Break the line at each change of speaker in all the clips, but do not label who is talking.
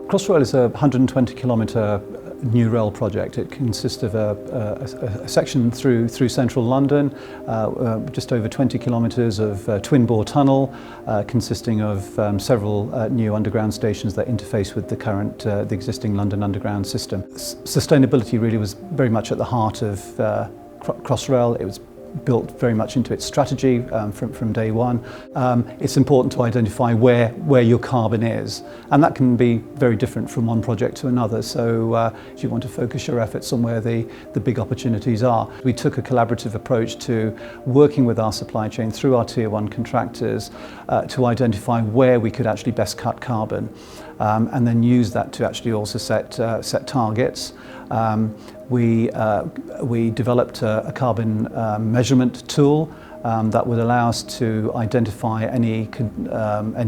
Crossrail is a 120-kilometre new rail project. It consists of a section through central London, just over 20 kilometres of twin-bore tunnel, consisting of several new underground stations that interface with the existing London Underground system. Sustainability really was very much at the heart of Crossrail. It was built very much into its strategy from day one. It's important to identify where your carbon is, and that can be very different from one project to another, so you want to focus your efforts on where the big opportunities are. We took a collaborative approach to working with our supply chain through our Tier 1 contractors to identify where we could actually best cut carbon, and then use that to actually also set targets. We developed a carbon measurement tool that would allow us to identify any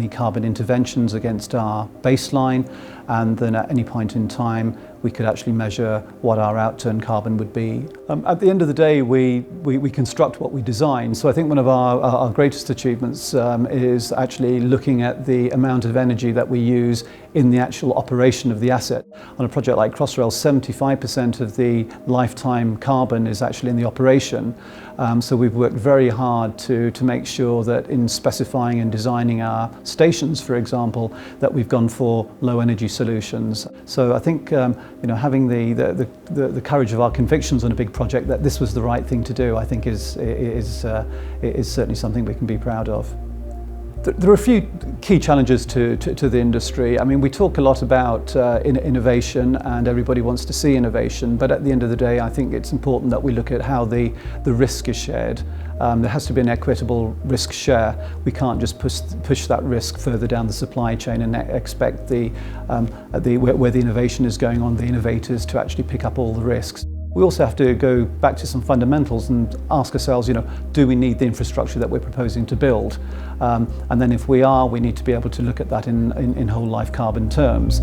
carbon interventions against our baseline, and then at any point in time we could actually measure what our outturn carbon would be. At the end of the day, we construct what we design, so I think one of our greatest achievements is actually looking at the amount of energy that we use in the actual operation of the asset. On a project like Crossrail, 75% of the lifetime carbon is actually in the operation, so we've worked very hard to make sure that in specifying and designing our stations, for example, that we've gone for low energy solutions. So I think having the courage of our convictions on a big project that this was the right thing to do, I think is certainly something we can be proud of. There are a few key challenges to the industry. I mean, we talk a lot about innovation, and everybody wants to see innovation, but at the end of the day, I think it's important that we look at how the risk is shared. There has to be an equitable risk share. We can't just push that risk further down the supply chain and expect where the innovation is going on, the innovators to actually pick up all the risks. We also have to go back to some fundamentals and ask ourselves, do we need the infrastructure that we're proposing to build? And then if we are, we need to be able to look at that in whole life carbon terms.